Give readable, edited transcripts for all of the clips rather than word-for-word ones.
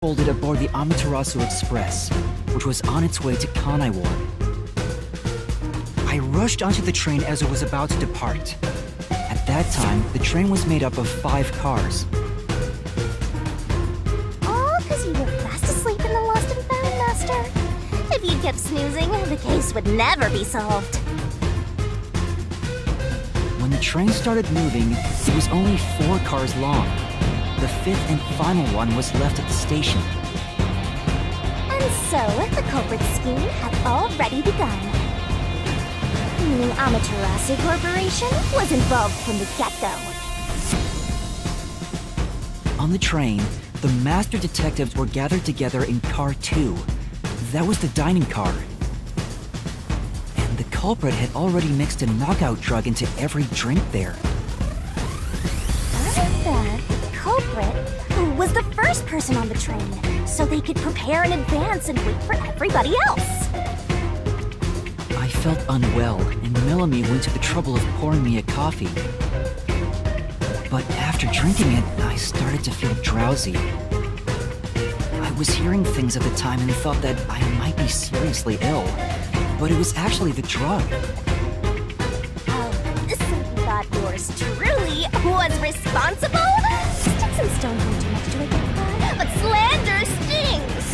folded aboard the Amaterasu Express, which was on its way to Kanaiwar. I rushed onto the train as it was about to depart. At that time, the train was made up of 5 cars. All because you were fast asleep in the Lost and Found, Master. If you kept snoozing, the case would never be solved. When the train started moving, it was only 4 cars long. The 5th and final one was left at the station. And so, the culprit's scheme had already begun. Meaning Amaterasu Corporation was involved from the get-go. On the train, the master detectives were gathered together in Car 2. That was the dining car. And the culprit had already mixed a knockout drug into every drink there. The culprit was the first person on the train, so they could prepare in advance and wait for everybody else. I felt unwell, and Melanie went to the trouble of pouring me a coffee. But after drinking it, I started to feel drowsy. I was hearing things at the time and thought that I might be seriously ill, but it was actually the drug. Oh, so you thought yours truly was responsible? Sticks and stones won't do much to a good guy, but slander stings!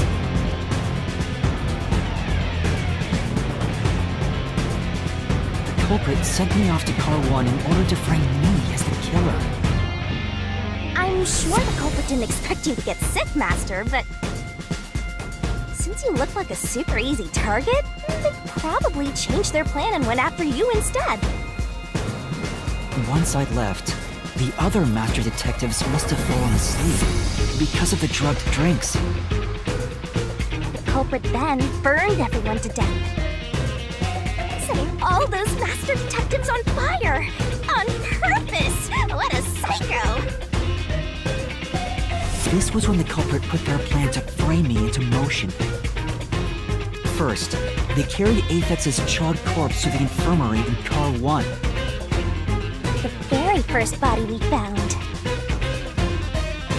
The culprit sent me off to Car 1 in order to frame me as the killer. I'm sure the culprit didn't expect you to get sick, Master, but since you look like a super easy target, they probably changed their plan and went after you instead. Once I'd left, the other master detectives must have fallen asleep because of the drugged drinks. The culprit then burned everyone to death, setting all those master detectives on fire! On purpose! What a psycho! This was when the culprit put their plan to frame me into motion. First, they carried Aphex's charred corpse to the infirmary in Car 1. The very first body we found.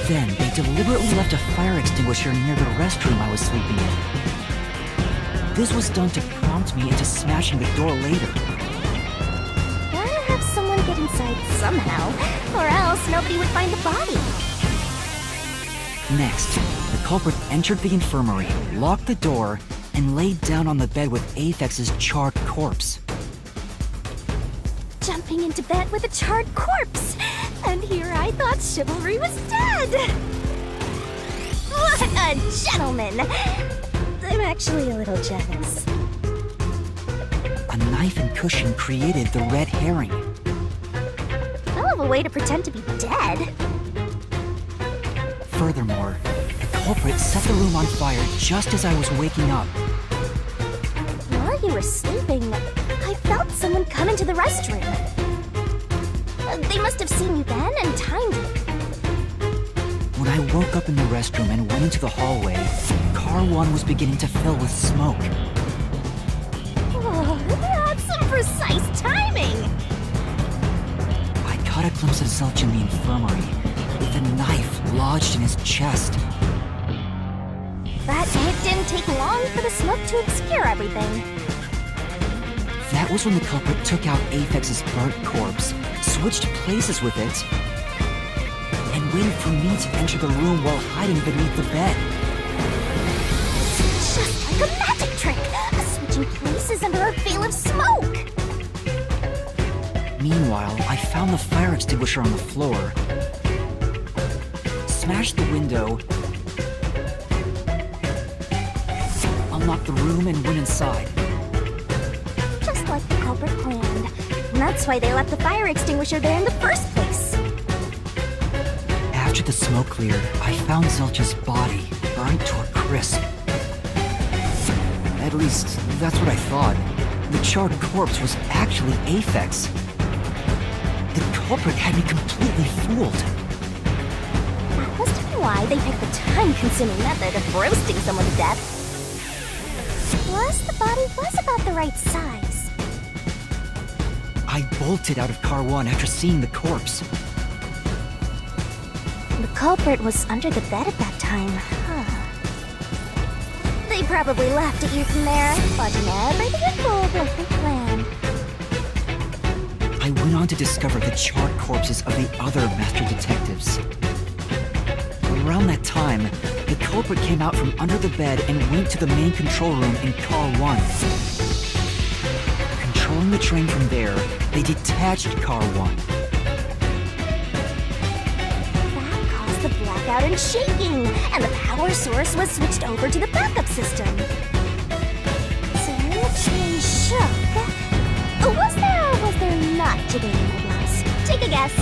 Then, they deliberately left a fire extinguisher near the restroom I was sleeping in. This was done to prompt me into smashing the door later. Gotta have someone get inside somehow, or else nobody would find the body. Next, the culprit entered the infirmary, locked the door, and laid down on the bed with Aphex's charred corpse. Jumping into bed with a charred corpse! And here I thought chivalry was dead! What a gentleman! I'm actually a little jealous. A knife and cushion created the red herring. Hell of a way to pretend to be dead. Furthermore, the culprit set the room on fire just as I was waking up. While you were sleeping, I felt someone come into the restroom. They must have seen you then and timed it. When I woke up in the restroom and went into the hallway, Car 1 was beginning to fill with smoke. Oh, that's some precise timing! I caught a glimpse of Zelch in the infirmary, with a knife lodged in his chest. But it didn't take long for the smoke to obscure everything. That was when the culprit took out Aphex's burnt corpse, switched places with it, and waited for me to enter the room while hiding beneath the bed. Just like a magic trick! Switching places under a veil of smoke! Meanwhile, I found the fire extinguisher on the floor, smashed the window, unlocked the room, and went inside. Just like the culprit planned. And that's why they left the fire extinguisher there in the first place. After the smoke cleared, I found Zelch's body, burnt to a crisp. At least, that's what I thought. The charred corpse was actually Aphex. The culprit had me completely fooled. That must have been why they picked the time-consuming method of roasting someone to death. Plus, the body was about the right size. I bolted out of Car 1 after seeing the corpse. The culprit was under the bed at that time, huh? probably laughed at you from there, but everything unfolded like they planned. I went on to discover the charred corpses of the other master detectives. Around that time, the culprit came out from under the bed and went to the main control room in Car 1. Controlling the train from there, they detached Car 1. That caused the blackout and shaking, and the power source was switched over to the backup system. So when the train shook, was there not jiggling, my blouse? Take a guess.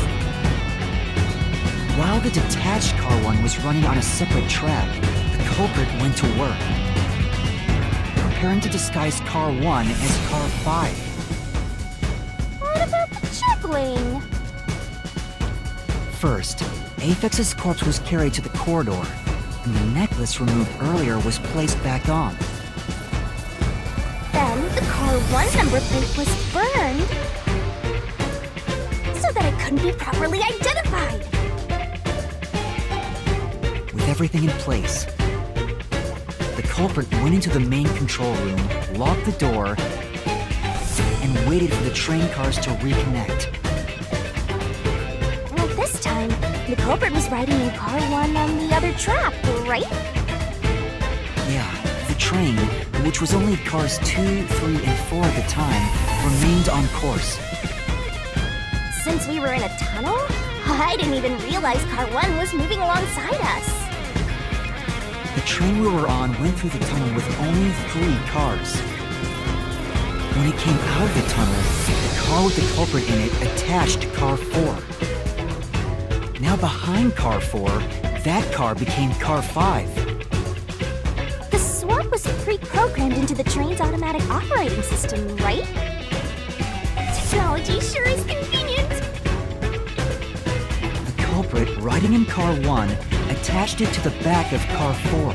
While the detached Car 1 was running on a separate track, the culprit went to work, preparing to disguise Car 1 as Car 5. What about the jiggling? First, Apex's corpse was carried to the corridor, and the necklace removed earlier was placed back on. Then the Car 1 number plate was burned so that it couldn't be properly identified. With everything in place, the culprit went into the main control room, locked the door, and waited for the train cars to reconnect. Well, this time, the culprit was riding in Car 1 on the other track, right? Yeah, the train, which was only cars 2, 3, and 4 at the time, remained on course. Since we were in a tunnel, I didn't even realize Car 1 was moving alongside us. The train we were on went through the tunnel with only 3 cars. When it came out of the tunnel, the car with the culprit in it attached to Car 4. Now behind Car 4, that car became Car 5. The swap was pre-programmed into the train's automatic operating system, right? Technology sure is convenient. The culprit, riding in Car 1, attached it to the back of Car 4.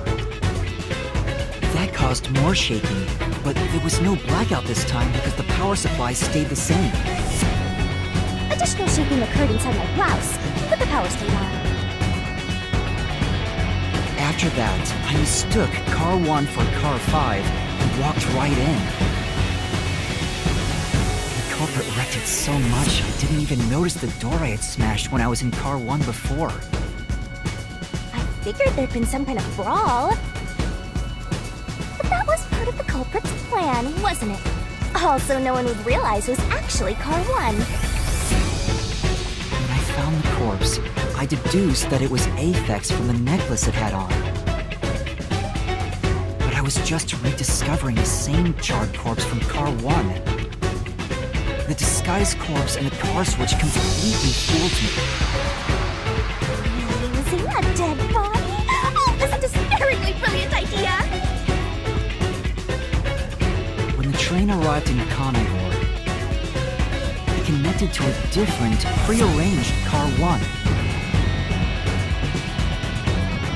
That caused more shaking, but there was no blackout this time because the power supply stayed the same. Additional shaking occurred inside my blouse, but the power stayed on. After that, I mistook Car 1 for Car 5 and walked right in. The culprit wrecked it so much I didn't even notice the door I had smashed when I was in Car 1 before. I figured there'd been some kind of brawl. But that was part of the culprit's plan, wasn't it? Also, no one would realize it was actually Car 1. When I found the corpse, I deduced that it was Aphex from the necklace it had on. But I was just rediscovering the same charred corpse from Car 1. The disguised corpse and the car switch completely fooled me. Using a dead body? Oh, this is a despairingly brilliant idea! When the train arrived in Conivore, it connected to a different, prearranged Car 1.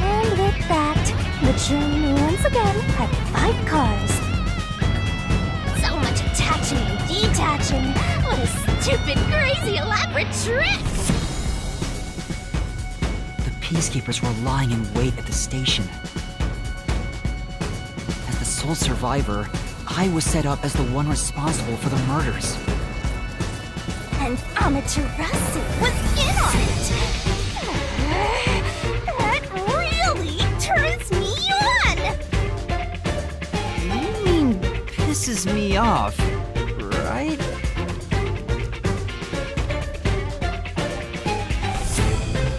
And with that, the train once again had 5 cars. So much attaching and detaching. What a stupid, crazy, elaborate trick! The peacekeepers were lying in wait at the station. As the sole survivor, I was set up as the one responsible for the murders. And Amaterasu was in on it! That really turns me on! You mean pisses me off, right?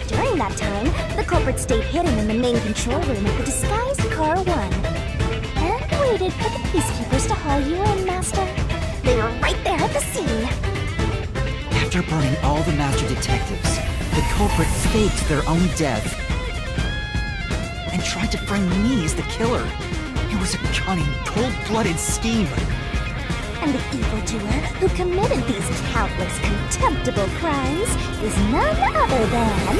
During that time, the culprit stayed hidden in the main control room of the disguised Car 1. And waited for the peacekeepers to haul you in, Master. They were right there at the scene. After burning all the master detectives, the culprit faked their own death and tried to frame me as the killer. It was a cunning, cold-blooded scheme. And the evildoer who committed these countless contemptible crimes is none other than...